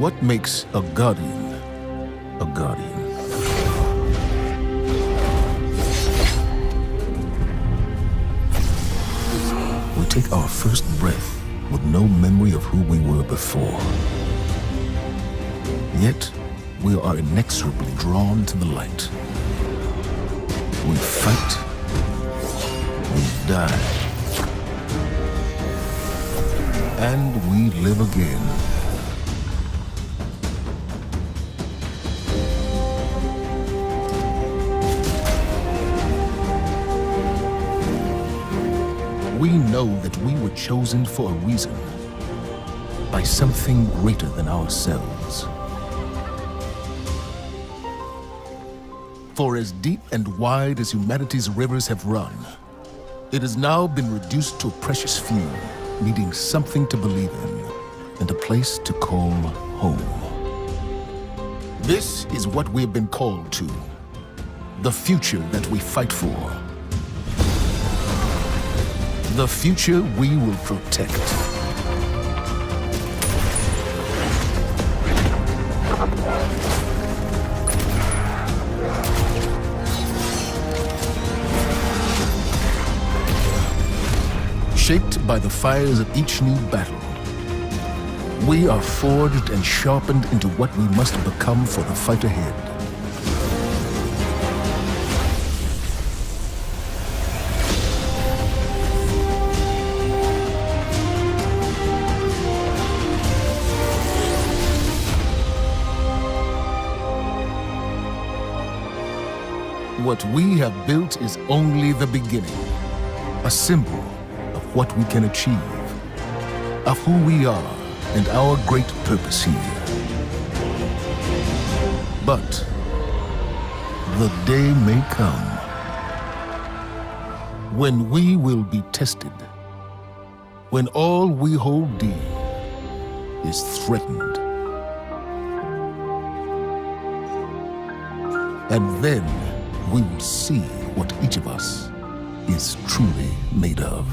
What makes a guardian a guardian? We take our first breath with no memory of who we were before. Yet, we are inexorably drawn to the light. We fight. We die. And we live again. We know that we were chosen for a reason, by something greater than ourselves. For as deep and wide as humanity's rivers have run, it has now been reduced to a precious few, needing something to believe in and a place to call home. This is what we have been called to, the future that we fight for. The future we will protect. Shaped by the fires of each new battle, we are forged and sharpened into what we must become for the fight ahead. What we have built is only the beginning, a symbol of what we can achieve, of who we are and our great purpose here. But the day may come when we will be tested, when all we hold dear is threatened. And then we will see what each of us is truly made of.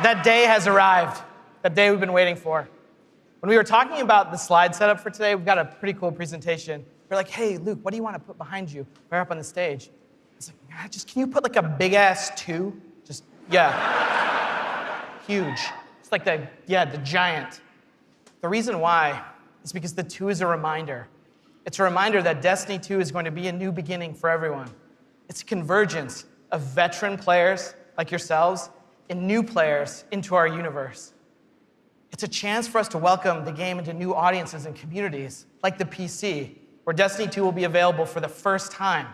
That day has arrived. That day we've been waiting for. When we were talking about the slide setup for today, we've got a pretty cool presentation. We're like, hey, Luke, what do you want to put behind you? We're up on the stage. It's like, just can you put like a big ass 2? Just, yeah. Huge. It's like the giant. The reason why is because the 2 is a reminder. It's a reminder that Destiny 2 is going to be a new beginning for everyone. It's a convergence of veteran players like yourselves and new players into our universe. It's a chance for us to welcome the game into new audiences and communities, like the PC, where Destiny 2 will be available for the first time.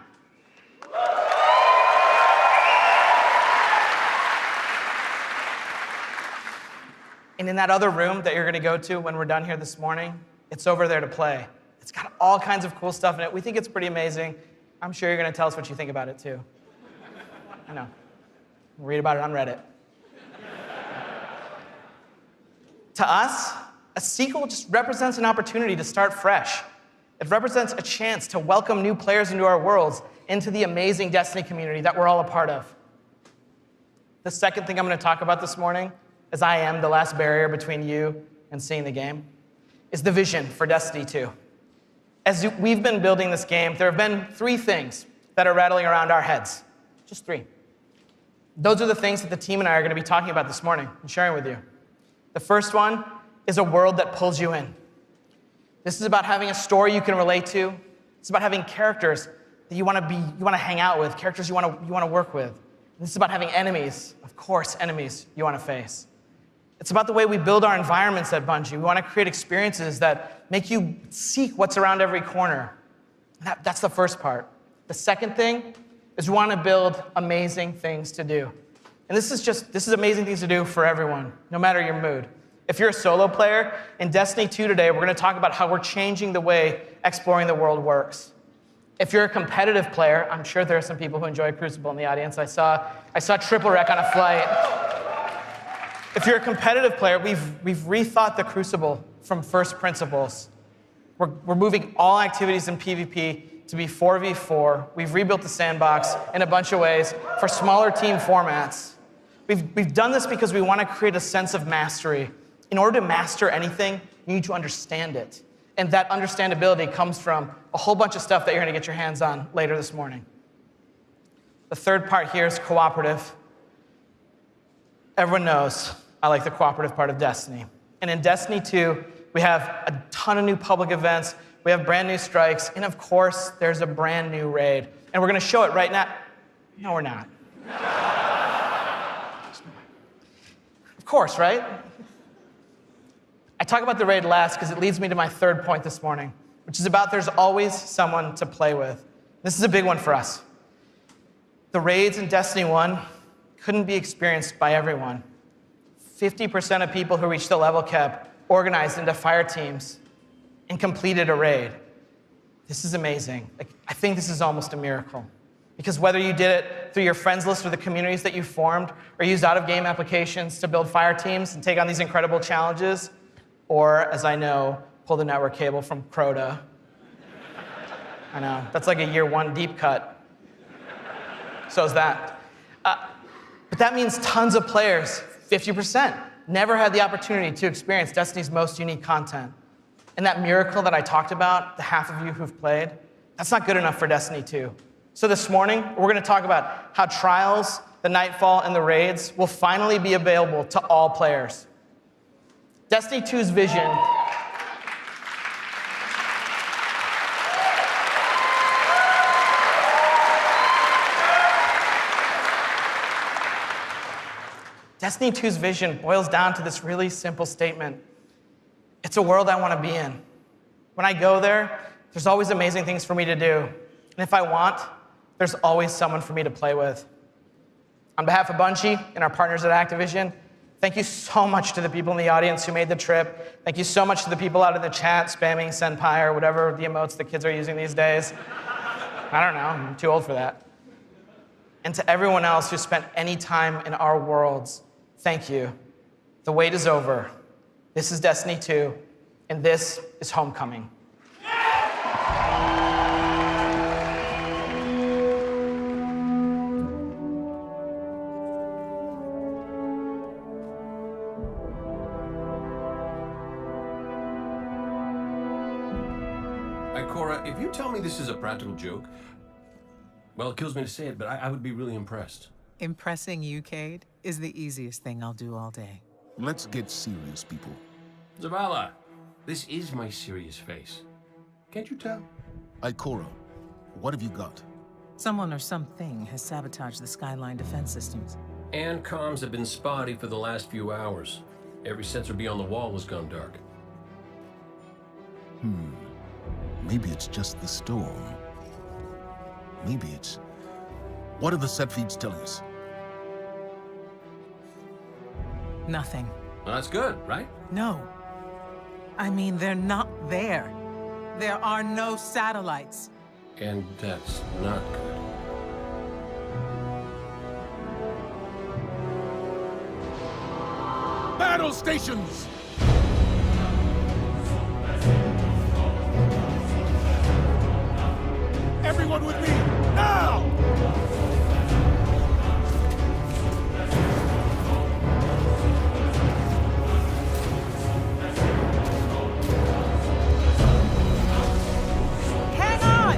And in that other room that you're gonna go to when we're done here this morning, it's over there to play. It's got all kinds of cool stuff in it. We think it's pretty amazing. I'm sure you're gonna tell us what you think about it too. I know. Read about it on Reddit. To us, a sequel just represents an opportunity to start fresh. It represents a chance to welcome new players into our worlds, into the amazing Destiny community that we're all a part of. The second thing I'm going to talk about this morning, as I am the last barrier between you and seeing the game, is the vision for Destiny 2. As we've been building this game, there have been 3 things that are rattling around our heads. Just 3. Those are the things that the team and I are going to be talking about this morning and sharing with you. The first one is a world that pulls you in. This is about having a story you can relate to. It's about having characters that you want to hang out with, characters you want to work with. This is about having enemies, of course, enemies you want to face. It's about the way we build our environments at Bungie. We want to create experiences that make you seek what's around every corner. That's the first part. The second thing is we want to build amazing things to do. And this is amazing things to do for everyone, no matter your mood. If you're a solo player, in Destiny 2 today, we're going to talk about how we're changing the way exploring the world works. If you're a competitive player, I'm sure there are some people who enjoy Crucible in the audience. I saw Triple Wreck on a flight. If you're a competitive player, we've rethought the Crucible from first principles. We're moving all activities in PvP to be 4v4. We've rebuilt the sandbox in a bunch of ways for smaller team formats. We've done this because we want to create a sense of mastery. In order to master anything, you need to understand it. And that understandability comes from a whole bunch of stuff that you're going to get your hands on later this morning. The third part here is cooperative. Everyone knows I like the cooperative part of Destiny. And in Destiny 2, we have a ton of new public events, we have brand new strikes, and of course, there's a brand new raid. And we're going to show it right now. No, we're not. Of course, right? I talk about the raid last because it leads me to my third point this morning, which is about there's always someone to play with. This is a big one for us. The raids in Destiny 1 couldn't be experienced by everyone. 50% of people who reached the level cap organized into fire teams and completed a raid. This is amazing. I think this is almost a miracle. Because whether you did it through your friends list or the communities that you formed, or used out-of-game applications to build fire teams and take on these incredible challenges, or, as I know, pull the network cable from Crota. I know, that's like a year one deep cut. So is that. But that means tons of players, 50%, never had the opportunity to experience Destiny's most unique content. And that miracle that I talked about, the half of you who've played, that's not good enough for Destiny 2. So this morning, we're going to talk about how Trials, the Nightfall, and the raids will finally be available to all players. Destiny 2's vision Destiny 2's vision boils down to this really simple statement. It's a world I want to be in. When I go there, there's always amazing things for me to do. And if I want, there's always someone for me to play with. On behalf of Bungie and our partners at Activision, thank you so much to the people in the audience who made the trip. Thank you so much to the people out in the chat spamming Senpai or whatever the emotes the kids are using these days. I don't know, I'm too old for that. And to everyone else who spent any time in our worlds, thank you. The wait is over. This is Destiny 2, and this is Homecoming. Ikora, if you tell me this is a practical joke, well, it kills me to say it, but I would be really impressed. Impressing you, Cade, is the easiest thing I'll do all day. Let's get serious, people. Zavala, this is my serious face. Can't you tell? Ikora, what have you got? Someone or something has sabotaged the Skyline defense systems. And comms have been spotty for the last few hours. Every sensor beyond the wall has gone dark. Maybe it's just the storm. Maybe it's... What are the set feeds telling us? Nothing. Well, that's good, right? No. I mean, they're not there. There are no satellites. And that's not good. Battle stations! Everyone with me, now! Hang on!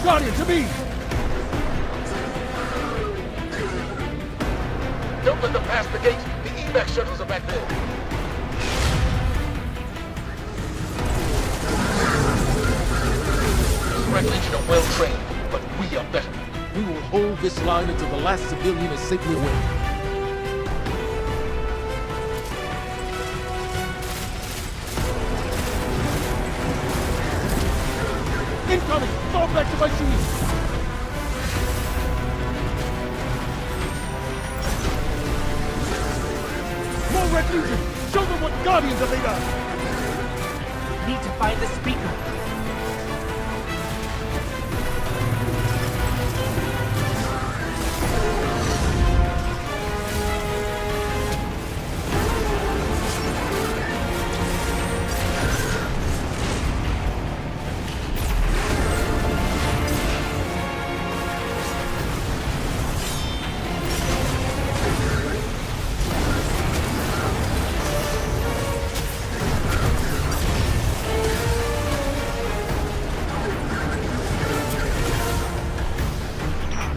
Guardian, to me! Don't let them pass the gate. The evac shuttles are back there. Red Legion are well trained, but we are better. We will hold this line until the last civilian is safely away. Incoming! Fall back to my shoes! More Red Legion! Show them what Guardians are made of! Need to find the speaker.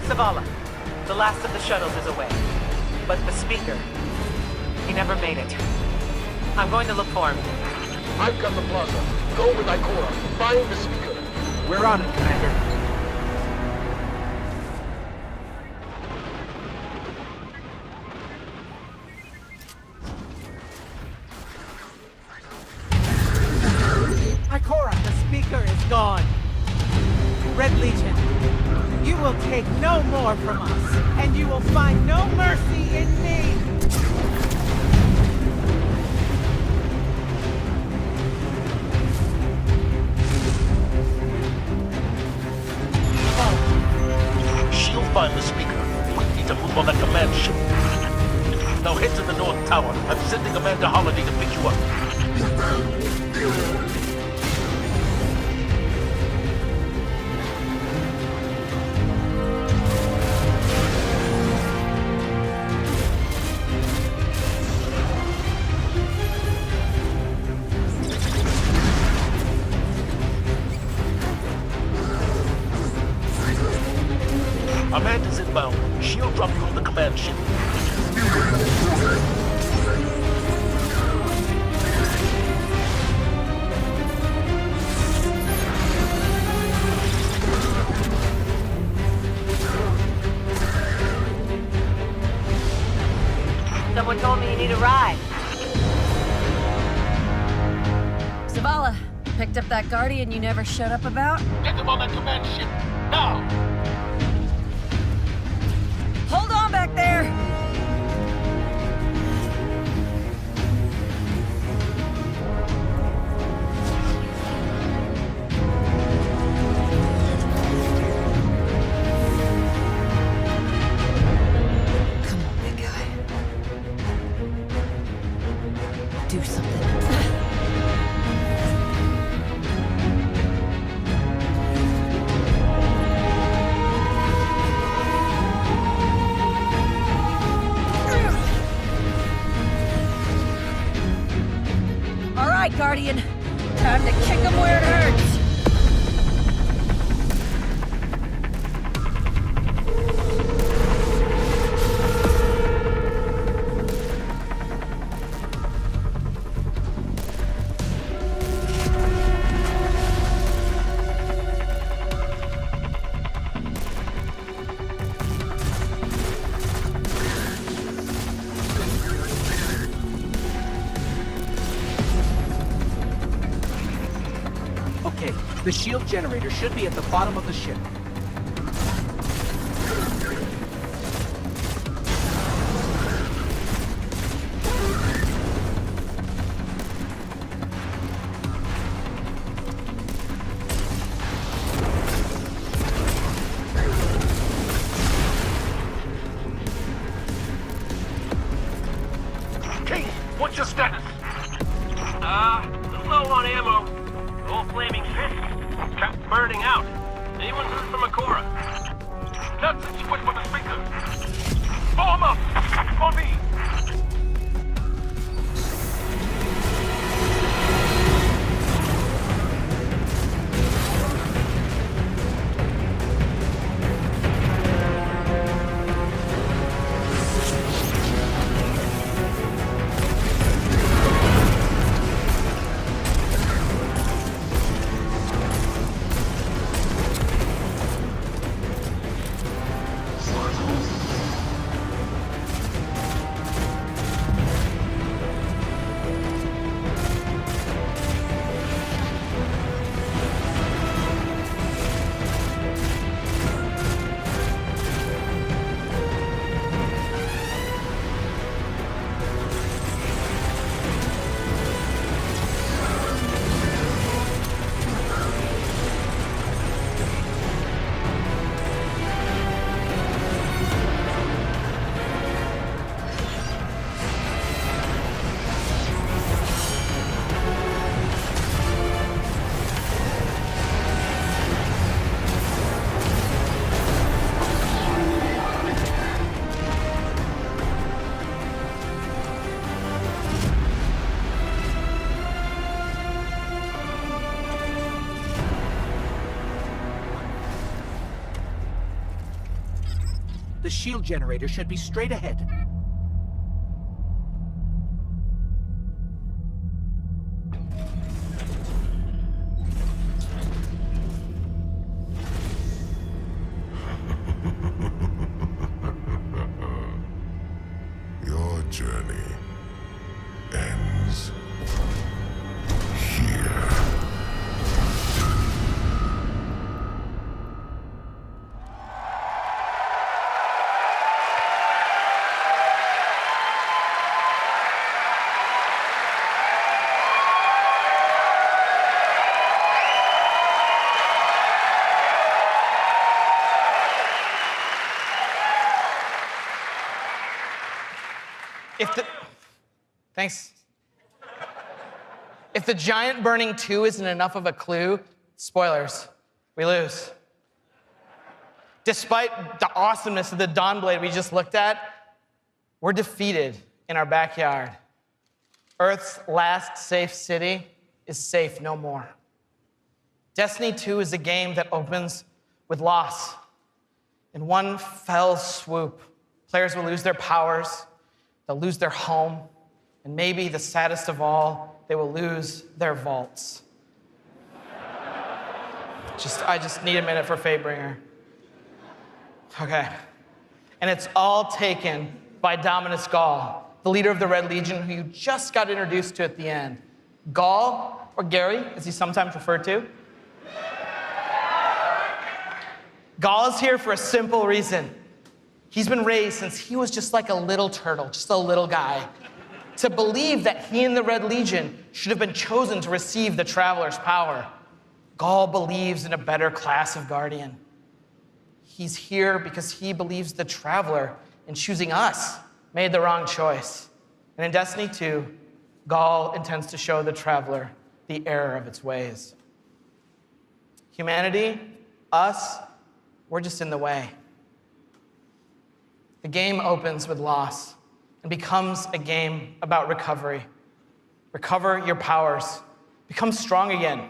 Zavala, the last of the shuttles is away. But the speaker, he never made it. I'm going to look for him. I've got the plaza. Go with Ikora. Find the speaker. We're on it, Commander. Ikora, the speaker is gone. Red Legion, you will take no more from us, and you will find no mercy in me. She'll find the speaker. We need to move on that command ship. Now head to the North Tower. I'm sending Commander Holiday to pick you up. Amanda's inbound. She'll drop you on the command ship. Someone told me you need a ride. Zavala, picked up that Guardian you never showed up about? Get them on that command ship. Now! Hold on back there! Come on, big guy. Do something. All right, Guardian. Time to kick him where it hurts. Okay, the shield generator should be at the bottom of the ship. King, what's your status? Low on ammo. All flaming fists. Kept burning out. Anyone heard from Ikora? Not since you went for the speaker. Form up! On me! The shield generator should be straight ahead. Your journey ends here. Thanks. If the giant burning 2 isn't enough of a clue, spoilers, we lose. Despite the awesomeness of the Dawnblade we just looked at, we're defeated in our backyard. Earth's last safe city is safe no more. Destiny 2 is a game that opens with loss. In one fell swoop, players will lose their powers, they'll lose their home, and maybe the saddest of all, they will lose their vaults. I just need a minute for Fatebringer. Okay. And it's all taken by Dominus Gaul, the leader of the Red Legion, who you just got introduced to at the end. Gaul, or Gary, as he's sometimes referred to. Gaul is here for a simple reason. He's been raised since he was just like a little turtle, just a little guy, to believe that he and the Red Legion should have been chosen to receive the Traveler's power. Gaul believes in a better class of Guardian. He's here because he believes the Traveler, in choosing us, made the wrong choice. And in Destiny 2, Gaul intends to show the Traveler the error of its ways. Humanity, us, we're just in the way. The game opens with loss and becomes a game about recovery. Recover your powers, become strong again,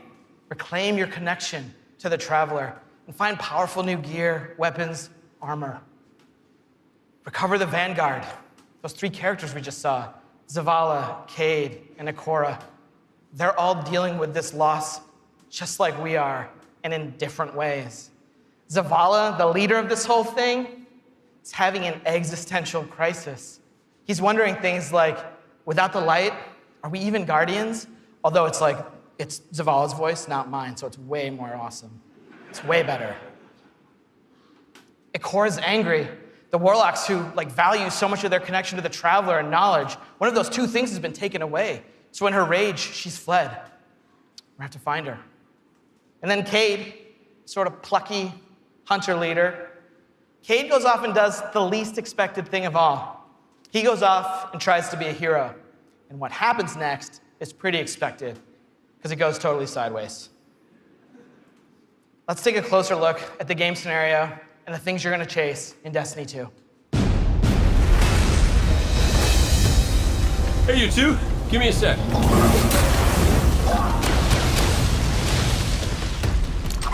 reclaim your connection to the Traveler, and find powerful new gear, weapons, armor. Recover the Vanguard, those 3 characters we just saw, Zavala, Cade, and Ikora. They're all dealing with this loss just like we are, and in different ways. Zavala, the leader of this whole thing, is having an existential crisis. He's wondering things like, without the light, are we even Guardians? Although it's Zavala's voice, not mine, so it's way more awesome. It's way better. Ikora's angry. The Warlocks who value so much of their connection to the Traveler and knowledge, one of those 2 things has been taken away. So in her rage, she's fled. We have to find her. And then Cade, sort of plucky hunter leader, Cade goes off and does the least expected thing of all. He goes off and tries to be a hero. And what happens next is pretty expected, because it goes totally sideways. Let's take a closer look at the game scenario and the things you're going to chase in Destiny 2. Hey, you two, give me a sec.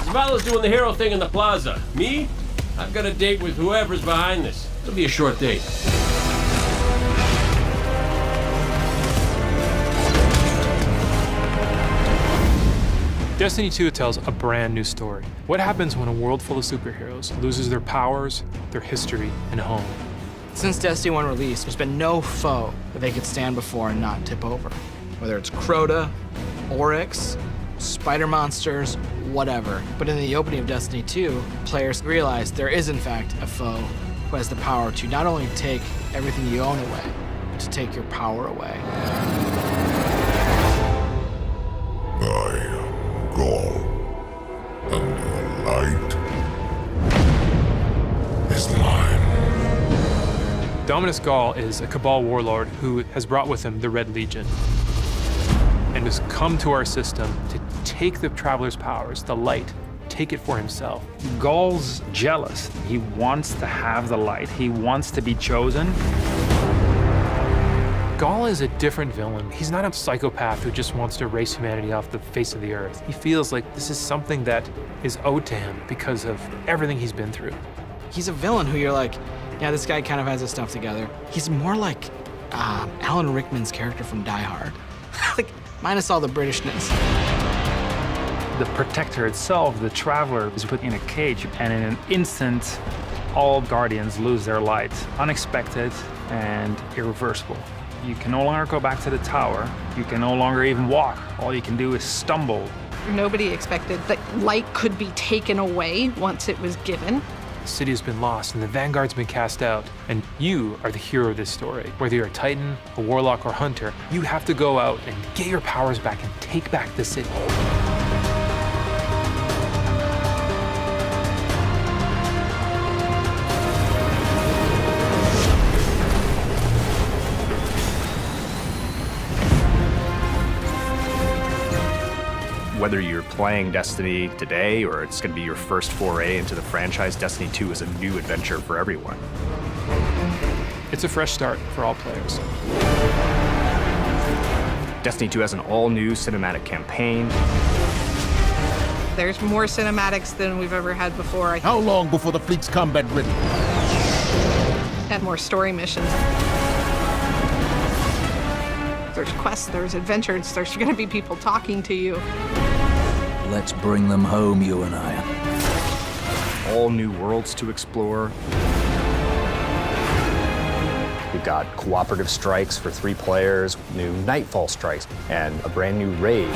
Zavala's doing the hero thing in the plaza. Me? I've got a date with whoever's behind this. It'll be a short date. Destiny 2 tells a brand new story. What happens when a world full of superheroes loses their powers, their history, and home? Since Destiny 1 release, there's been no foe that they could stand before and not tip over. Whether it's Crota, Oryx, spider monsters, whatever. But in the opening of Destiny 2, players realize there is in fact a foe who has the power to not only take everything you own away, but to take your power away. I am Gaul, and your light is mine. Dominus Gaul is a Cabal warlord who has brought with him the Red Legion and has come to our system to take the Traveler's powers, the light, take it for himself. Gaul's jealous. He wants to have the light. He wants to be chosen. Gaul is a different villain. He's not a psychopath who just wants to erase humanity off the face of the earth. He feels like this is something that is owed to him because of everything he's been through. He's a villain who you're like, Yeah, this guy kind of has his stuff together. He's more like Alan Rickman's character from Die Hard. Like, minus all the Britishness. The Protector itself, the Traveler, is put in a cage, and in an instant, all Guardians lose their light. Unexpected and irreversible. You can no longer go back to the tower. You can no longer even walk. All you can do is stumble. Nobody expected that light could be taken away once it was given. The city has been lost and the Vanguard's been cast out, and you are the hero of this story. Whether you're a Titan, a Warlock, or Hunter, you have to go out and get your powers back and take back the city. Whether you're playing Destiny today or it's going to be your first foray into the franchise, Destiny 2 is a new adventure for everyone. It's a fresh start for all players. Destiny 2 has an all-new cinematic campaign. There's more cinematics than we've ever had before. How long before the fleet's combat ready? And more story missions. There's quests, there's adventures, there's gonna be people talking to you. Let's bring them home, you and I. All new worlds to explore. We've got cooperative strikes for 3 players, new Nightfall strikes, and a brand new raid.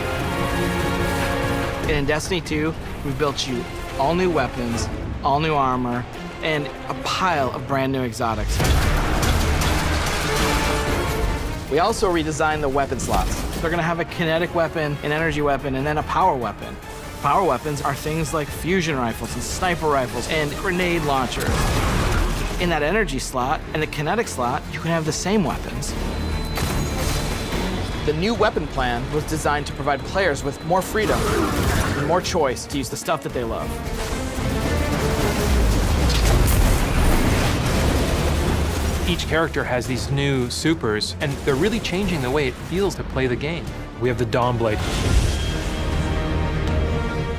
And in Destiny 2, we've built you all new weapons, all new armor, and a pile of brand new exotics. We also redesigned the weapon slots. They're gonna have a kinetic weapon, an energy weapon, and then a power weapon. Power weapons are things like fusion rifles and sniper rifles and grenade launchers. In that energy slot and the kinetic slot, you can have the same weapons. The new weapon plan was designed to provide players with more freedom and more choice to use the stuff that they love. Each character has these new supers, and they're really changing the way it feels to play the game. We have the Dawnblade.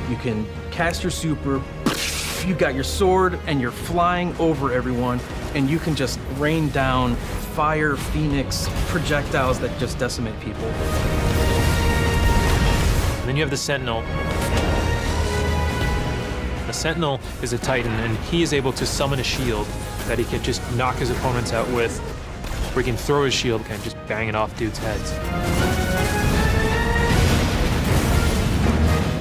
You can cast your super, you got your sword, and you're flying over everyone, and you can just rain down fire, phoenix, projectiles that just decimate people. And then you have the Sentinel. The Sentinel is a Titan, and he is able to summon a shield that he can just knock his opponents out with, or he can throw his shield and just bang it off dudes' heads.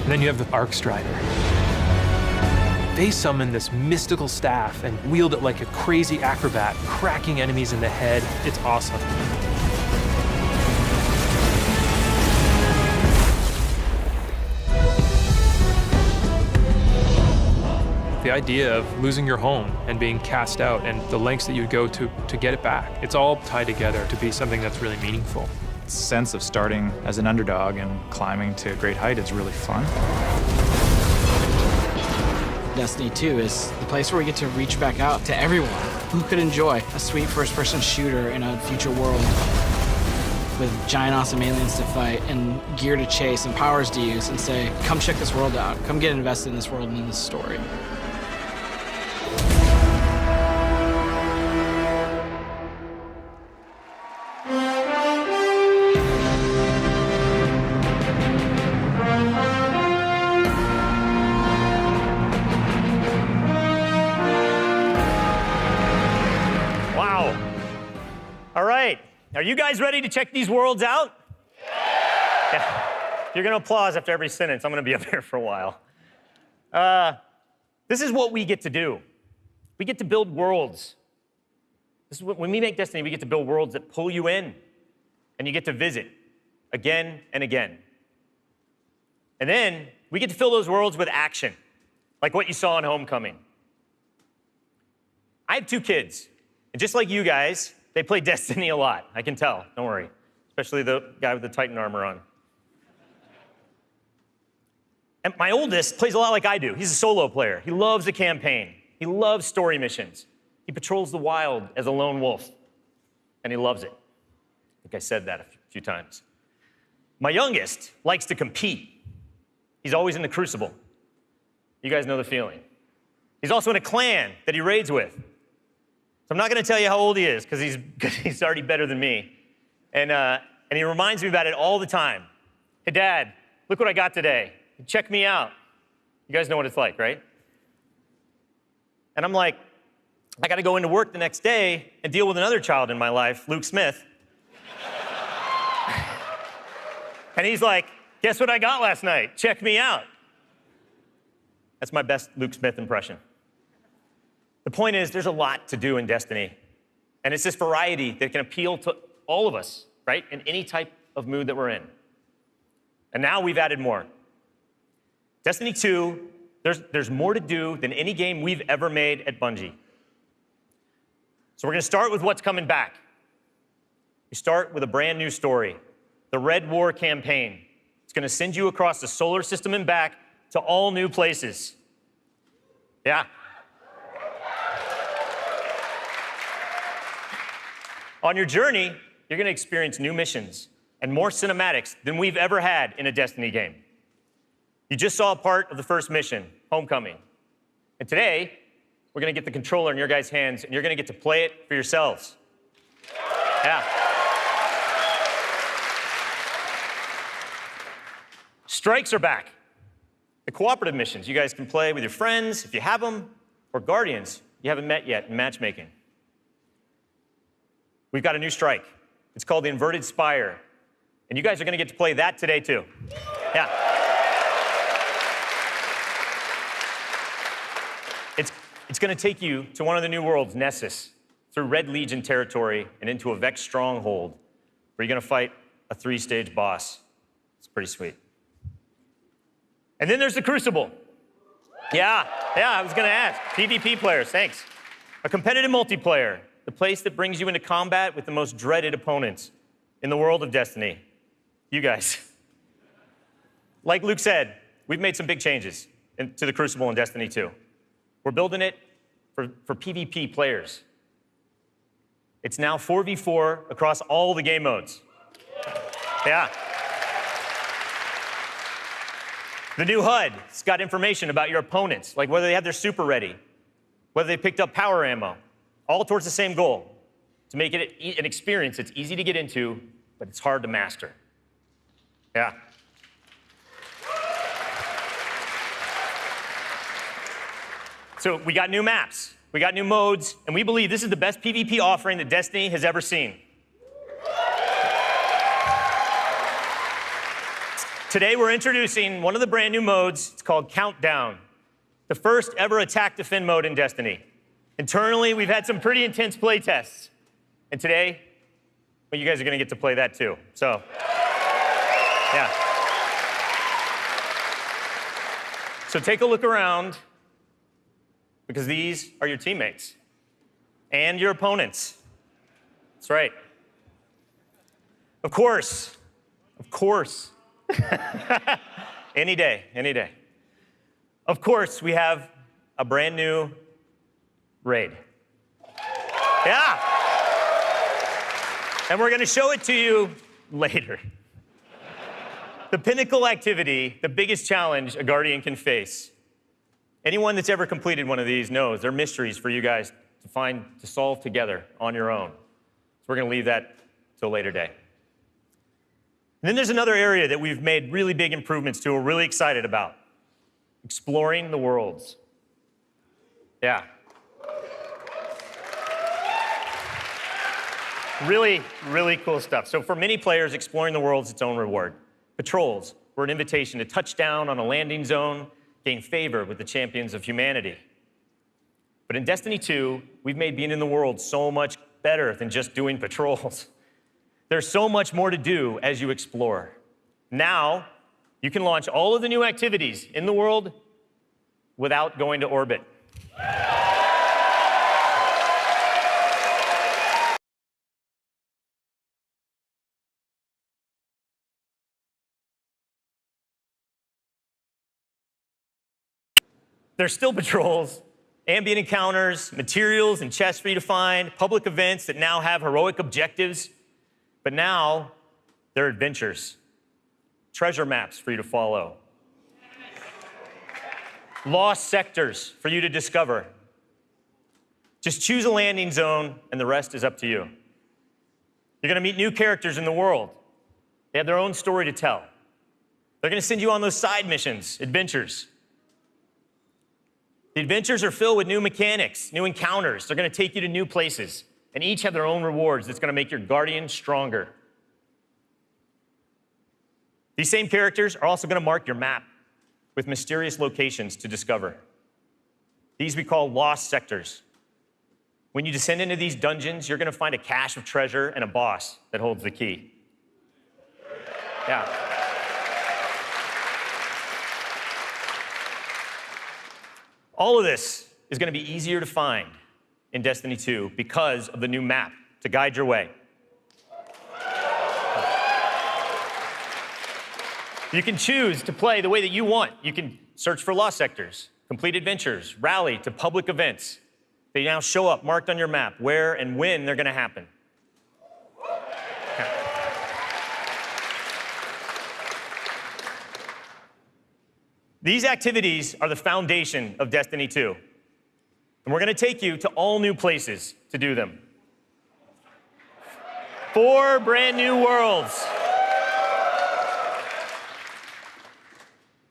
And then you have the Arc Strider. They summon this mystical staff and wield it like a crazy acrobat, cracking enemies in the head. It's awesome. The idea of losing your home and being cast out and the lengths that you would go to get it back, it's all tied together to be something that's really meaningful. The sense of starting as an underdog and climbing to a great height is really fun. Destiny 2 is the place where we get to reach back out to everyone who could enjoy a sweet first-person shooter in a future world with giant awesome aliens to fight and gear to chase and powers to use and say, come check this world out, come get invested in this world and in this story. Are you guys ready to check these worlds out? Yeah. If you're gonna applause after every sentence, I'm gonna be up here for a while. This is what we get to do. We get to build worlds. This is when we make Destiny, we get to build worlds that pull you in, and you get to visit again and again. And then we get to fill those worlds with action, like what you saw in Homecoming. I have 2 kids, and just like you guys, they play Destiny a lot. I can tell, don't worry. Especially the guy with the Titan armor on. And my oldest plays a lot like I do. He's a solo player. He loves the campaign. He loves story missions. He patrols the wild as a lone wolf, and he loves it. I think I said that a few times. My youngest likes to compete. He's always in the Crucible. You guys know the feeling. He's also in a clan that he raids with. So I'm not going to tell you how old he is because he's already better than me. And he reminds me about it all the time. Hey, Dad, look what I got today. Check me out. You guys know what it's like, right? And I'm like, I got to go into work the next day and deal with another child in my life, Luke Smith. And he's like, guess what I got last night? Check me out. That's my best Luke Smith impression. The point is, there's a lot to do in Destiny. And it's this variety that can appeal to all of us, right? In any type of mood that we're in. And now we've added more. Destiny 2, there's more to do than any game we've ever made at Bungie. So we're going to start with what's coming back. We start with a brand new story, the Red War campaign. It's going to send you across the solar system and back to all new places. Yeah. On your journey, you're going to experience new missions and more cinematics than we've ever had in a Destiny game. You just saw a part of the first mission, Homecoming. And today, we're going to get the controller in your guys' hands, and you're going to get to play it for yourselves. Yeah. Strikes are back. The cooperative missions you guys can play with your friends, if you have them, or Guardians you haven't met yet in matchmaking. We've got a new strike. It's called the Inverted Spire. And you guys are going to get to play that today, too. Yeah. It's going to take you to one of the new worlds, Nessus, through Red Legion territory and into a Vex stronghold, where you're going to fight a 3-stage boss. It's pretty sweet. And then there's the Crucible. Yeah, I was going to ask. PvP players, thanks. A competitive multiplayer, the place that brings you into combat with the most dreaded opponents in the world of Destiny. You guys. Like Luke said, we've made some big changes to the Crucible in Destiny 2. We're building it for PvP players. It's now 4v4 across all the game modes. Yeah. The new HUD's got information about your opponents, like whether they have their super ready, whether they picked up power ammo, all towards the same goal, to make it an experience that's easy to get into, but it's hard to master. Yeah. So we got new maps, we got new modes, and we believe this is the best PvP offering that Destiny has ever seen. Today we're introducing one of the brand new modes. It's called Countdown, the first ever attack defend mode in Destiny. Internally, we've had some pretty intense play tests. And today, well, you guys are going to get to play that too. So, yeah. So take a look around, because these are your teammates and your opponents. That's right. Of course. Any day. Of course, we have a brand new raid. Yeah. And we're going to show it to you later. The pinnacle activity, the biggest challenge a Guardian can face. Anyone that's ever completed one of these knows they're mysteries for you guys to solve together on your own. So we're going to leave that till a later day. And then there's another area that we've made really big improvements to, we're really excited about. Exploring the worlds. Yeah. Really, really cool stuff. So for many players, exploring the world is its own reward. Patrols were an invitation to touch down on a landing zone, gain favor with the champions of humanity. But in Destiny 2, we've made being in the world so much better than just doing patrols. There's so much more to do as you explore. Now, you can launch all of the new activities in the world without going to orbit. There's still patrols, ambient encounters, materials and chests for you to find, public events that now have heroic objectives. But now, they're adventures, treasure maps for you to follow, lost sectors for you to discover, Just choose a landing zone, and the rest is up to you. You're gonna meet new characters in the world. They have their own story to tell. They're gonna send you on those side missions, adventures. The adventures are filled with new mechanics, new encounters. They're gonna take you to new places, and each have their own rewards that's gonna make your Guardian stronger. These same characters are also gonna mark your map with mysterious locations to discover. These we call lost sectors. When you descend into these dungeons, you're gonna find a cache of treasure and a boss that holds the key. Yeah. All of this is gonna be easier to find in Destiny 2 because of the new map to guide your way. You can choose to play the way that you want. You can search for lost sectors, complete adventures, rally to public events. They now show up marked on your map where and when they're gonna happen. These activities are the foundation of Destiny 2. And we're gonna take you to all new places to do them. 4 brand new worlds.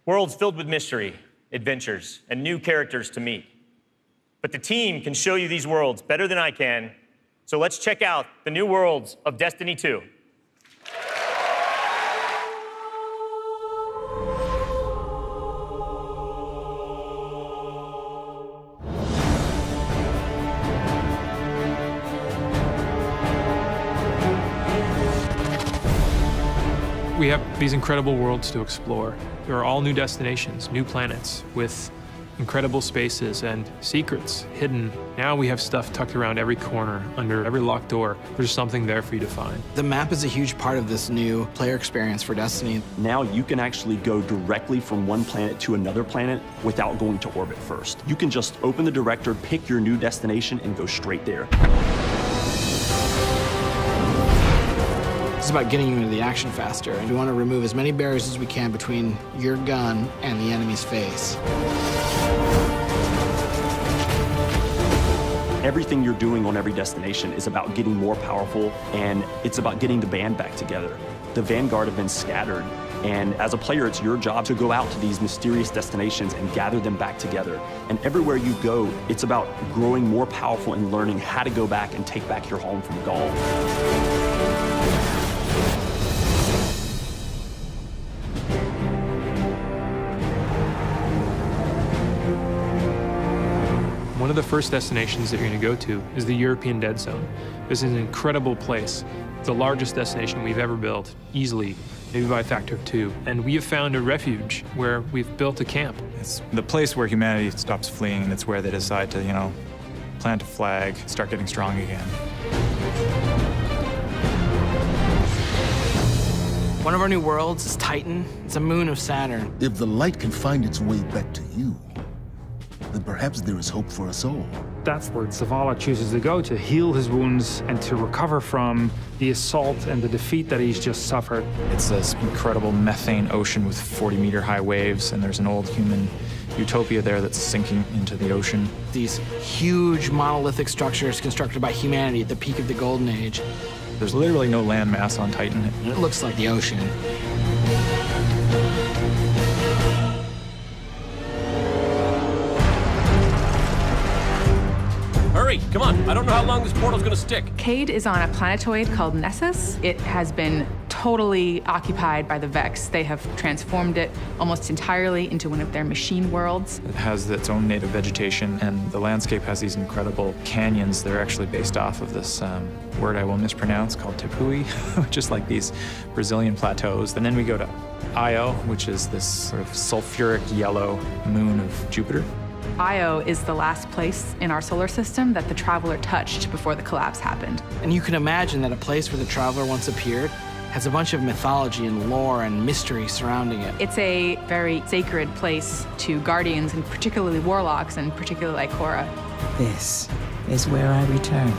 Worlds filled with mystery, adventures, and new characters to meet. But the team can show you these worlds better than I can, so let's check out the new worlds of Destiny 2. We have these incredible worlds to explore. There are all new destinations, new planets with incredible spaces and secrets hidden. Now we have stuff tucked around every corner, under every locked door. There's something there for you to find. The map is a huge part of this new player experience for Destiny. Now you can actually go directly from one planet to another planet without going to orbit first. You can just open the director, pick your new destination, and go straight there. It's about getting you into the action faster, and we want to remove as many barriers as we can between your gun and the enemy's face. Everything you're doing on every destination is about getting more powerful, and it's about getting the band back together. The Vanguard have been scattered, and as a player, it's your job to go out to these mysterious destinations and gather them back together. And everywhere you go, it's about growing more powerful and learning how to go back and take back your home from Gaul. One of the first destinations that you're going to go to is the European Dead Zone. This is an incredible place, the largest destination we've ever built, easily, maybe by a factor of 2. And we have found a refuge where we've built a camp. It's the place where humanity stops fleeing, and it's where they decide to, plant a flag, start getting strong again. One of our new worlds is Titan. It's a moon of Saturn. If the light can find its way back to you, then perhaps there is hope for us all. That's where Zavala chooses to go to heal his wounds and to recover from the assault and the defeat that he's just suffered. It's this incredible methane ocean with 40-meter-high waves, and there's an old human utopia there that's sinking into the ocean. These huge monolithic structures constructed by humanity at the peak of the Golden Age. There's literally no land mass on Titan. It looks like the ocean. Hurry, come on. I don't know how long this portal's gonna stick. Cade is on a planetoid called Nessus. It has been totally occupied by the Vex. They have transformed it almost entirely into one of their machine worlds. It has its own native vegetation, and the landscape has these incredible canyons that are actually based off of this word I will mispronounce called Tepui, which is like these Brazilian plateaus. And then we go to Io, which is this sort of sulfuric yellow moon of Jupiter. Io is the last place in our solar system that the Traveler touched before the collapse happened. And you can imagine that a place where the Traveler once appeared has a bunch of mythology and lore and mystery surrounding it. It's a very sacred place to Guardians, and particularly Warlocks, and particularly Ikora. This is where I return.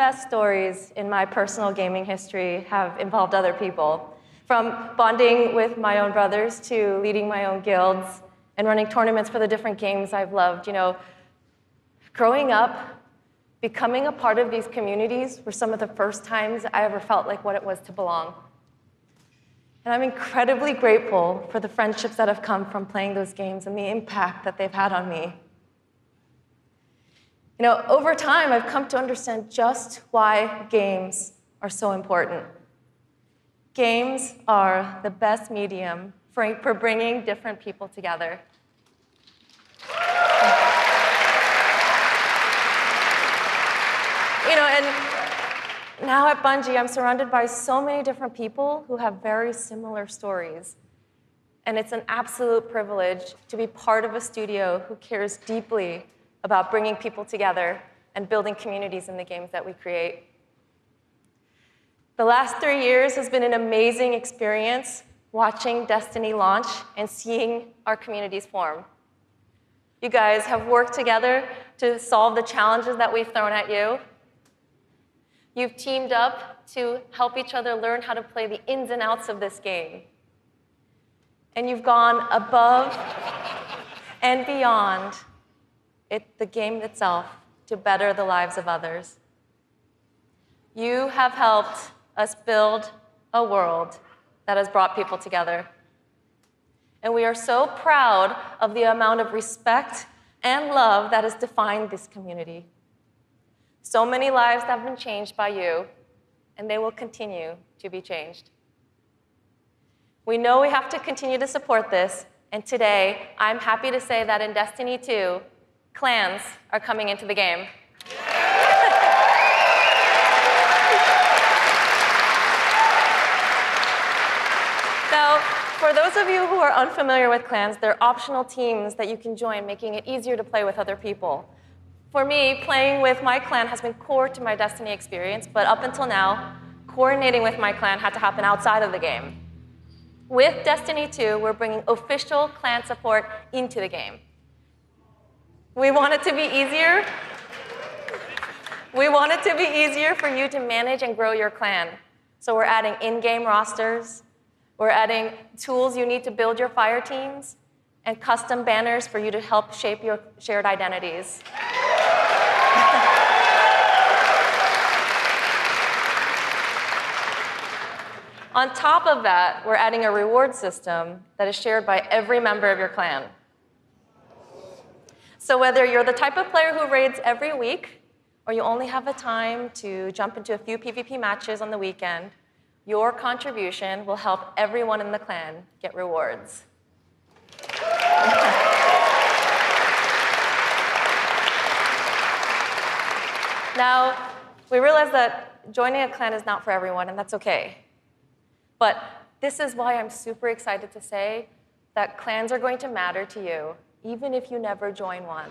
best stories in my personal gaming history have involved other people. From bonding with my own brothers to leading my own guilds and running tournaments for the different games I've loved. You know, growing up, becoming a part of these communities were some of the first times I ever felt like what it was to belong. And I'm incredibly grateful for the friendships that have come from playing those games and the impact that they've had on me. You know, over time, I've come to understand just why games are so important. Games are the best medium for bringing different people together. You know, and now at Bungie, I'm surrounded by so many different people who have very similar stories. And it's an absolute privilege to be part of a studio who cares deeply about bringing people together and building communities in the games that we create. The last 3 years has been an amazing experience watching Destiny launch and seeing our communities form. You guys have worked together to solve the challenges that we've thrown at you. You've teamed up to help each other learn how to play the ins and outs of this game. And you've gone above and beyond the game itself to better the lives of others. You have helped us build a world that has brought people together. And we are so proud of the amount of respect and love that has defined this community. So many lives have been changed by you, and they will continue to be changed. We know we have to continue to support this, and today, I'm happy to say that in Destiny 2, clans are coming into the game. Now, for those of you who are unfamiliar with clans, they're optional teams that you can join, making it easier to play with other people. For me, playing with my clan has been core to my Destiny experience, but up until now, coordinating with my clan had to happen outside of the game. With Destiny 2, we're bringing official clan support into the game. We want it to be easier. We want it to be easier for you to manage and grow your clan. So we're adding in-game rosters. We're adding tools you need to build your fire teams and custom banners for you to help shape your shared identities. On top of that, we're adding a reward system that is shared by every member of your clan. So whether you're the type of player who raids every week, or you only have the time to jump into a few PvP matches on the weekend, your contribution will help everyone in the clan get rewards. Now, we realize that joining a clan is not for everyone, and that's okay. But this is why I'm super excited to say that clans are going to matter to you, even if you never join one.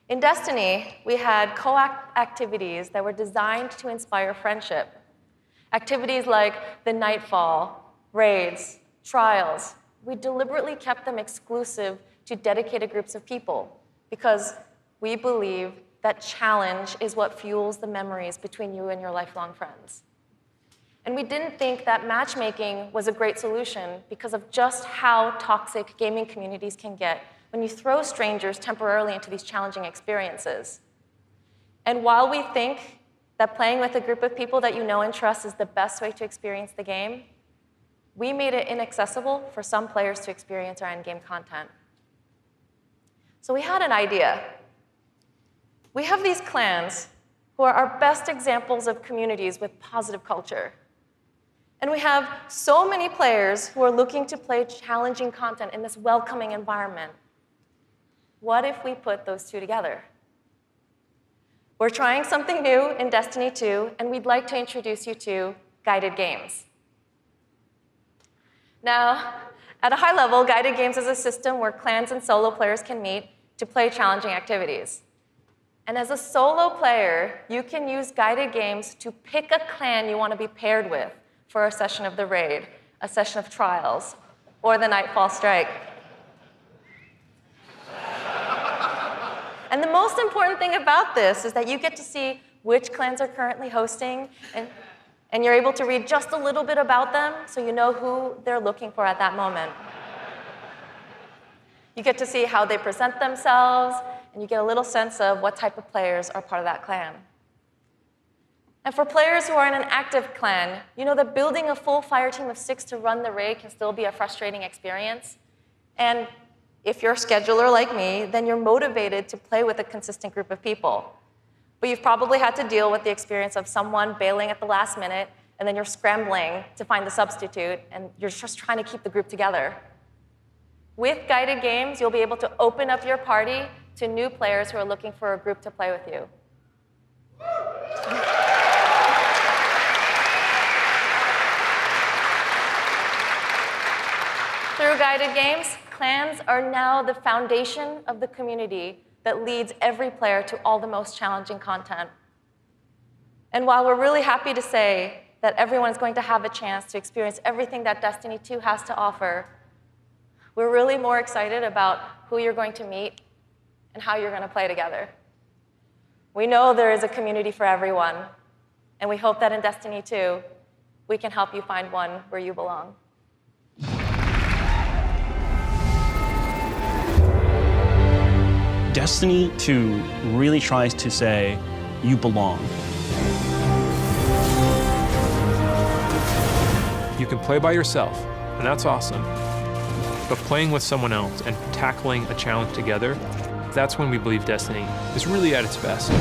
In Destiny, we had co-op activities that were designed to inspire friendship. Activities like the Nightfall, raids, trials. We deliberately kept them exclusive to dedicated groups of people because we believe that challenge is what fuels the memories between you and your lifelong friends. And we didn't think that matchmaking was a great solution because of just how toxic gaming communities can get when you throw strangers temporarily into these challenging experiences. And while we think that playing with a group of people that you know and trust is the best way to experience the game, we made it inaccessible for some players to experience our endgame content. So we had an idea. We have these clans who are our best examples of communities with positive culture. And we have so many players who are looking to play challenging content in this welcoming environment. What if we put those two together? We're trying something new in Destiny 2, and we'd like to introduce you to guided games. Now, at a high level, guided games is a system where clans and solo players can meet to play challenging activities. And as a solo player, you can use guided games to pick a clan you want to be paired with for a session of the raid, a session of trials, or the Nightfall Strike. And the most important thing about this is that you get to see which clans are currently hosting, and you're able to read just a little bit about them so you know who they're looking for at that moment. You get to see how they present themselves, and you get a little sense of what type of players are part of that clan. And for players who are in an active clan, you know that building a full fire team of 6 to run the raid can still be a frustrating experience. And if you're a scheduler like me, then you're motivated to play with a consistent group of people. But you've probably had to deal with the experience of someone bailing at the last minute, and then you're scrambling to find the substitute, and you're just trying to keep the group together. With guided games, you'll be able to open up your party to new players who are looking for a group to play with you. Through guided games, clans are now the foundation of the community that leads every player to all the most challenging content. And while we're really happy to say that everyone is going to have a chance to experience everything that Destiny 2 has to offer, we're really more excited about who you're going to meet and how you're going to play together. We know there is a community for everyone, and we hope that in Destiny 2, we can help you find one where you belong. Destiny 2 really tries to say, you belong. You can play by yourself, and that's awesome. But playing with someone else and tackling a challenge together, that's when we believe Destiny is really at its best.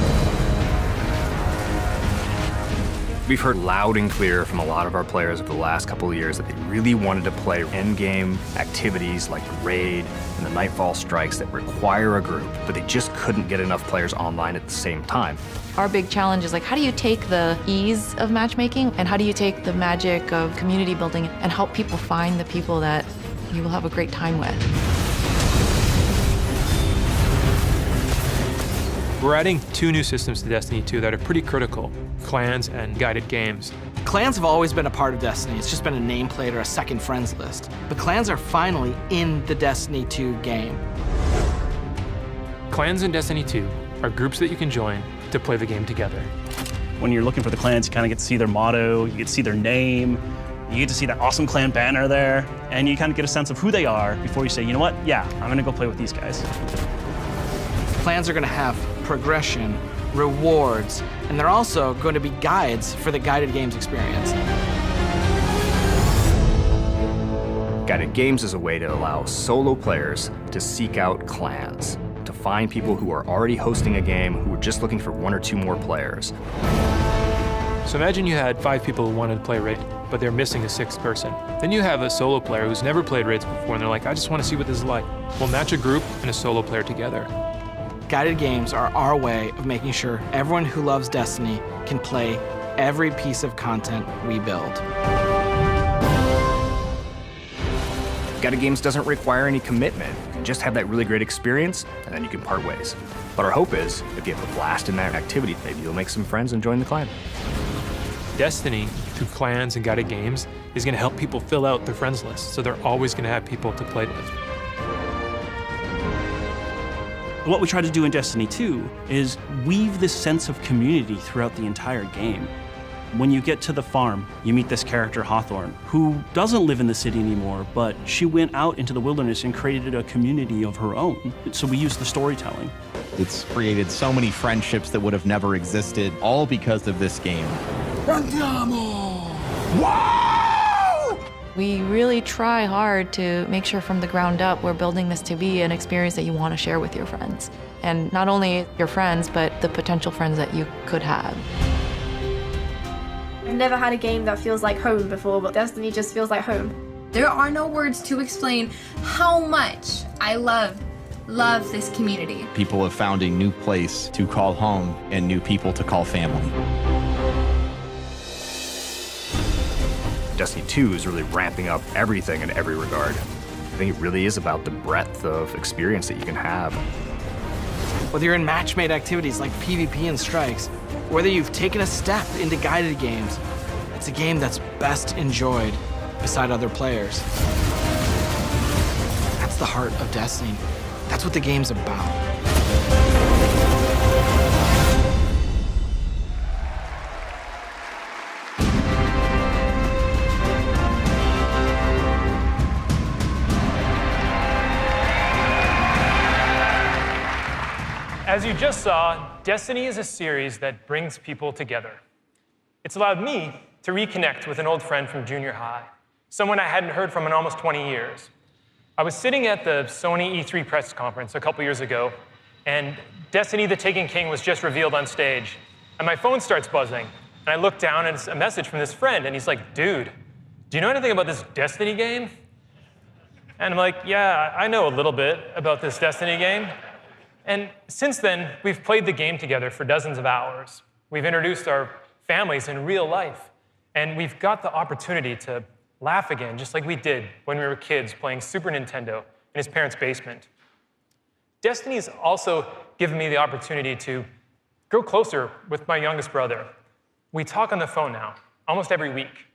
We've heard loud and clear from a lot of our players over the last couple of years that they really wanted to play endgame activities like the raid and the Nightfall strikes that require a group, but they just couldn't get enough players online at the same time. Our big challenge is like, how do you take the ease of matchmaking and how do you take the magic of community building and help people find the people that you will have a great time with? We're adding 2 new systems to Destiny 2 that are pretty critical: clans and guided games. Clans have always been a part of Destiny. It's just been a nameplate or a second friends list. But clans are finally in the Destiny 2 game. Clans in Destiny 2 are groups that you can join to play the game together. When you're looking for the clans, you kind of get to see their motto, you get to see their name, you get to see that awesome clan banner there, and you kind of get a sense of who they are before you say, you know what, yeah, I'm gonna go play with these guys. Clans are going to have progression, rewards, and they're also going to be guides for the guided games experience. Guided games is a way to allow solo players to seek out clans, to find people who are already hosting a game who are just looking for 1 or 2 more players. So imagine you had 5 people who wanted to play Raid, but they're missing a 6th person. Then you have a solo player who's never played Raids before, and they're like, I just want to see what this is like. We'll match a group and a solo player together. Guided games are our way of making sure everyone who loves Destiny can play every piece of content we build. Guided games doesn't require any commitment. You can just have that really great experience, and then you can part ways. But our hope is, if you have a blast in that activity, maybe you'll make some friends and join the clan. Destiny, through clans and guided games, is going to help people fill out their friends list, so they're always going to have people to play with. What we try to do in Destiny 2 is weave this sense of community throughout the entire game. When you get to the farm, you meet this character, Hawthorne, who doesn't live in the city anymore, but she went out into the wilderness and created a community of her own. So we use the storytelling. It's created so many friendships that would have never existed, all because of this game. We really try hard to make sure from the ground up we're building this to be an experience that you want to share with your friends. And not only your friends, but the potential friends that you could have. I've never had a game that feels like home before, but Destiny just feels like home. There are no words to explain how much I love this community. People have found a new place to call home and new people to call family. Destiny 2 is really ramping up everything in every regard. I think it really is about the breadth of experience that you can have. Whether you're in match-made activities like PvP and strikes, whether you've taken a step into guided games, it's a game that's best enjoyed beside other players. That's the heart of Destiny. That's what the game's about. As you just saw, Destiny is a series that brings people together. It's allowed me to reconnect with an old friend from junior high, someone I hadn't heard from in almost 20 years. I was sitting at the Sony E3 press conference a couple years ago, and Destiny the Taken King was just revealed on stage. And my phone starts buzzing, and I look down, and it's a message from this friend, and he's like, dude, do you know anything about this Destiny game? And I'm like, yeah, I know a little bit about this Destiny game. And since then, we've played the game together for dozens of hours. We've introduced our families in real life, and we've got the opportunity to laugh again, just like we did when we were kids playing Super Nintendo in his parents' basement. Destiny's also given me the opportunity to grow closer with my youngest brother. We talk on the phone now, almost every week.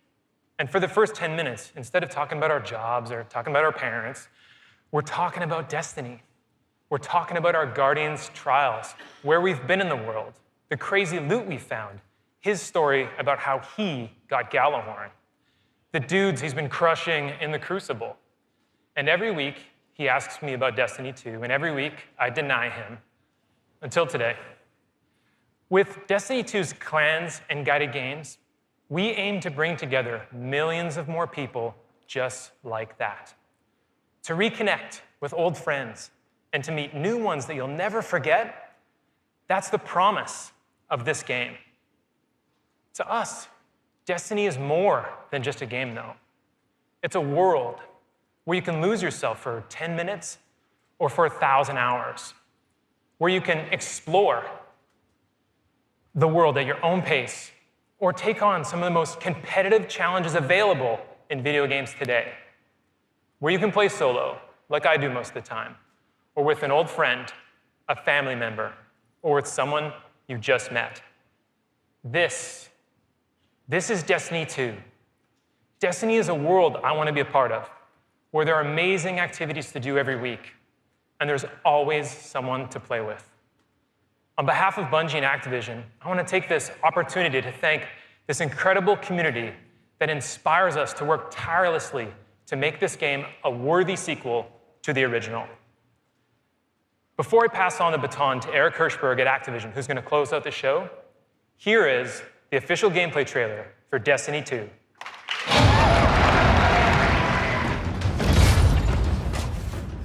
And for the first 10 minutes, instead of talking about our jobs or talking about our parents, we're talking about Destiny. We're talking about our Guardian's trials, where we've been in the world, the crazy loot we found, his story about how he got Gjallarhorn, the dudes he's been crushing in the Crucible. And every week, he asks me about Destiny 2, and every week, I deny him, until today. With Destiny 2's clans and guided games, we aim to bring together millions of more people just like that. To reconnect with old friends, and to meet new ones that you'll never forget, that's the promise of this game. To us, Destiny is more than just a game, though. It's a world where you can lose yourself for 10 minutes or for 1,000 hours, where you can explore the world at your own pace or take on some of the most competitive challenges available in video games today, where you can play solo, like I do most of the time, or with an old friend, a family member, or with someone you just met. This is Destiny 2. Destiny is a world I want to be a part of, where there are amazing activities to do every week, and there's always someone to play with. On behalf of Bungie and Activision, I want to take this opportunity to thank this incredible community that inspires us to work tirelessly to make this game a worthy sequel to the original. Before I pass on the baton to Eric Hirschberg at Activision, who's going to close out the show, here is the official gameplay trailer for Destiny 2.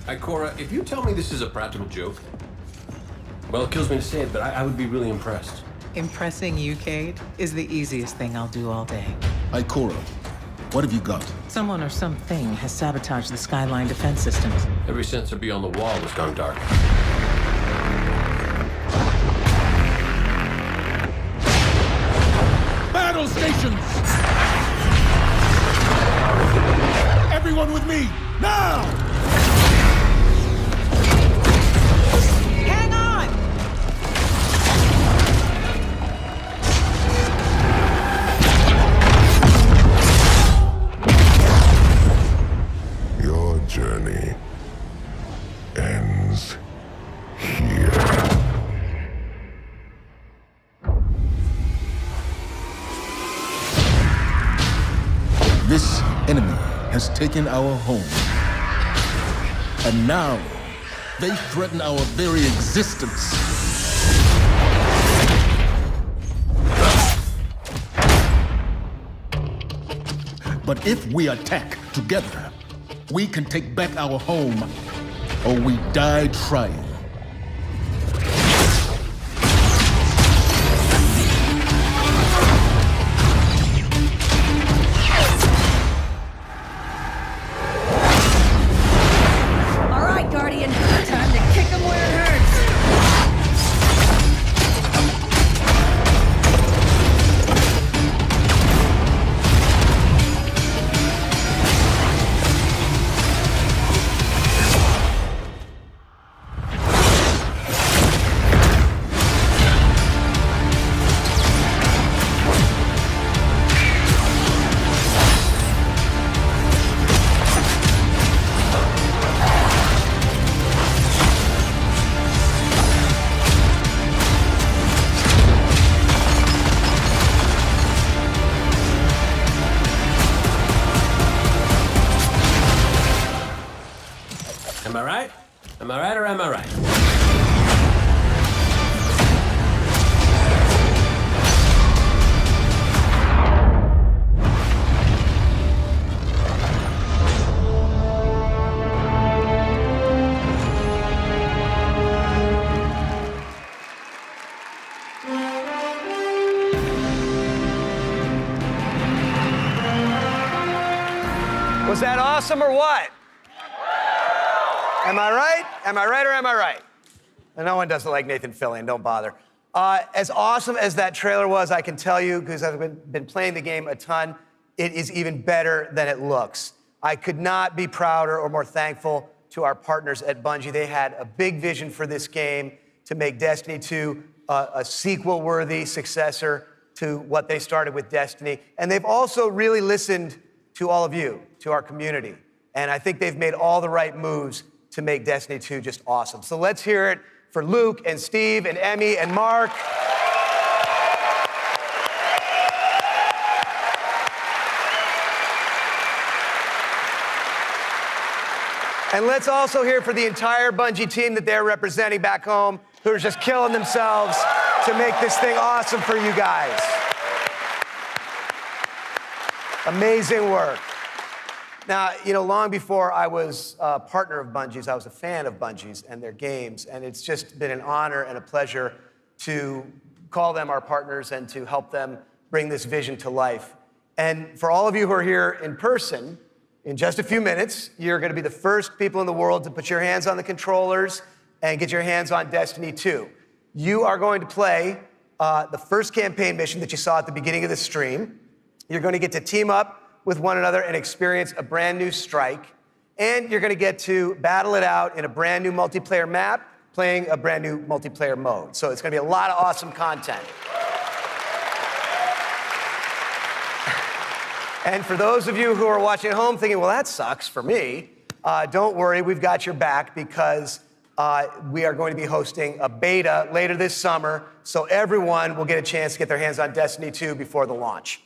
Ikora, if you tell me this is a practical joke, well, it kills me to say it, but I would be really impressed. Impressing you, Cade, is the easiest thing I'll do all day. Ikora, what have you got? Someone or something has sabotaged the Skyline defense systems. Every sensor beyond the wall has gone dark. Battle stations! Everyone with me, now! Hang on! Your journey ends here. This enemy has taken our home. And now, they threaten our very existence. But if we attack together, we can take back our home, or we die trying. All right, Guardian, time to kick him where it hurts. Am I right? Am I right or am I right? Was that awesome or what? Am I right? Am I right or am I right? And no one does it like Nathan Fillion, don't bother. As awesome as that trailer was, I can tell you, because I've been playing the game a ton, it is even better than it looks. I could not be prouder or more thankful to our partners at Bungie. They had a big vision for this game to make Destiny 2 a sequel-worthy successor to what they started with Destiny. And they've also really listened to all of you, to our community. And I think they've made all the right moves to make Destiny 2 just awesome. So let's hear it for Luke and Steve and Emmy and Mark. And let's also hear for the entire Bungie team that they're representing back home, who are just killing themselves to make this thing awesome for you guys. Amazing work. Now, you know, long before I was a partner of Bungie's, I was a fan of Bungie's and their games, and it's just been an honor and a pleasure to call them our partners and to help them bring this vision to life. And for all of you who are here in person, in just a few minutes, you're gonna be the first people in the world to put your hands on the controllers and get your hands on Destiny 2. You are going to play the first campaign mission that you saw at the beginning of the stream. You're gonna get to team up with one another and experience a brand new strike. And you're gonna get to battle it out in a brand new multiplayer map, playing a brand new multiplayer mode. So it's gonna be a lot of awesome content. And for those of you who are watching at home thinking, well, that sucks for me, don't worry, we've got your back because we are going to be hosting a beta later this summer, so everyone will get a chance to get their hands on Destiny 2 before the launch.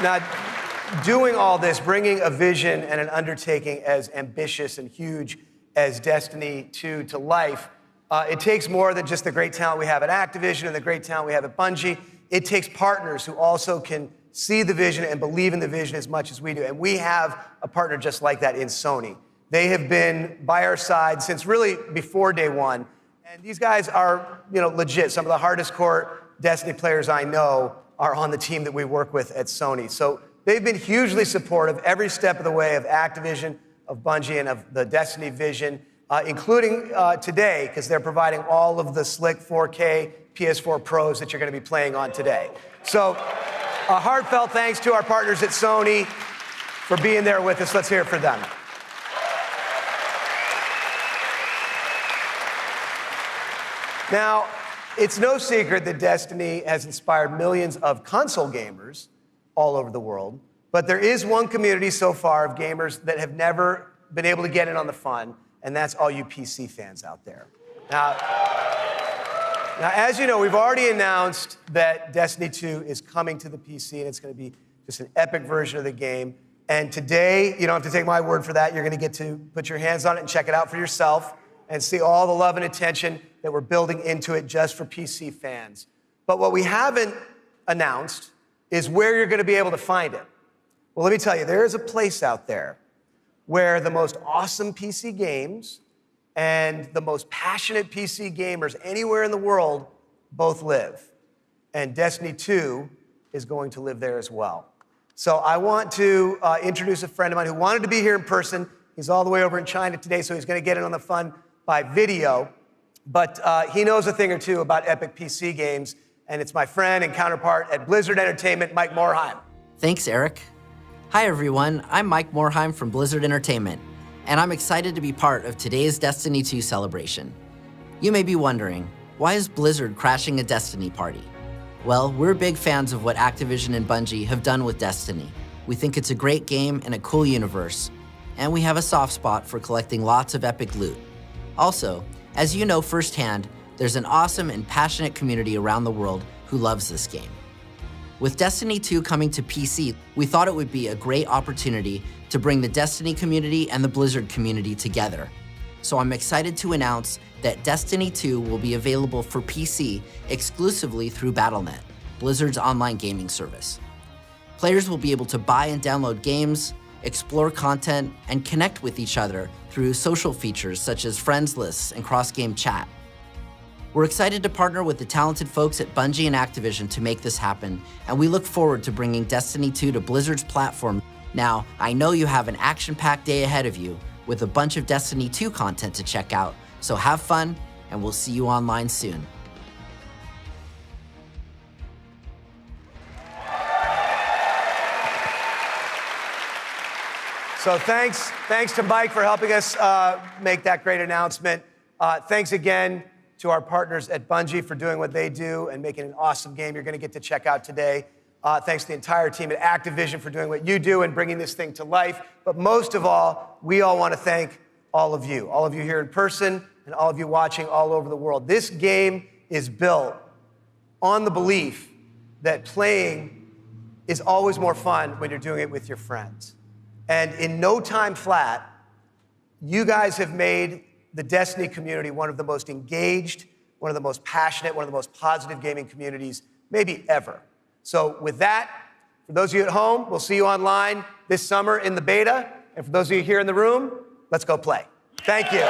Now, doing all this, bringing a vision and an undertaking as ambitious and huge as Destiny 2 to life, it takes more than just the great talent we have at Activision and the great talent we have at Bungie. It takes partners who also can see the vision and believe in the vision as much as we do. And we have a partner just like that in Sony. They have been by our side since really before day one. And these guys are, you know, legit. Some of the hardest core Destiny players I know are on the team that we work with at Sony. So they've been hugely supportive every step of the way of Activision, of Bungie, and of the Destiny vision, including today, because they're providing all of the slick 4K PS4 Pros that you're going to be playing on today. So a heartfelt thanks to our partners at Sony for being there with us. Let's hear it for them. Now, it's no secret that Destiny has inspired millions of console gamers all over the world, but there is one community so far of gamers that have never been able to get in on the fun, and that's all you PC fans out there. Now, as you know, we've already announced that Destiny 2 is coming to the PC, and it's going to be just an epic version of the game. And today, you don't have to take my word for that. You're going to get to put your hands on it and check it out for yourself and see all the love and attention that we're building into it just for PC fans. But what we haven't announced is where you're going to be able to find it. Well, let me tell you, there is a place out there where the most awesome PC games and the most passionate PC gamers anywhere in the world both live. And Destiny 2 is going to live there as well. So I want to introduce a friend of mine who wanted to be here in person. He's all the way over in China today, so he's going to get in on the fun by video. But he knows a thing or two about epic PC games, and it's my friend and counterpart at Blizzard Entertainment, Mike Morhaime. Thanks, Eric. Hi, everyone. I'm Mike Morhaime from Blizzard Entertainment, and I'm excited to be part of today's Destiny 2 celebration. You may be wondering, why is Blizzard crashing a Destiny party? Well, we're big fans of what Activision and Bungie have done with Destiny. We think it's a great game and a cool universe, and we have a soft spot for collecting lots of epic loot. Also, as you know firsthand, there's an awesome and passionate community around the world who loves this game. With Destiny 2 coming to PC, we thought it would be a great opportunity to bring the Destiny community and the Blizzard community together. So I'm excited to announce that Destiny 2 will be available for PC exclusively through Battle.net, Blizzard's online gaming service. Players will be able to buy and download games, explore content, and connect with each other through social features such as friends lists and cross-game chat. We're excited to partner with the talented folks at Bungie and Activision to make this happen, and we look forward to bringing Destiny 2 to Blizzard's platform. Now, I know you have an action-packed day ahead of you with a bunch of Destiny 2 content to check out, so have fun, and we'll see you online soon. So thanks to Mike for helping us make that great announcement. Thanks again to our partners at Bungie for doing what they do and making an awesome game you're going to get to check out today. Thanks to the entire team at Activision for doing what you do and bringing this thing to life. But most of all, we all want to thank all of you here in person and all of you watching all over the world. This game is built on the belief that playing is always more fun when you're doing it with your friends. And in no time flat, you guys have made the Destiny community one of the most engaged, one of the most passionate, one of the most positive gaming communities maybe ever. So with that, for those of you at home, we'll see you online this summer in the beta. And for those of you here in the room, let's go play. Thank you.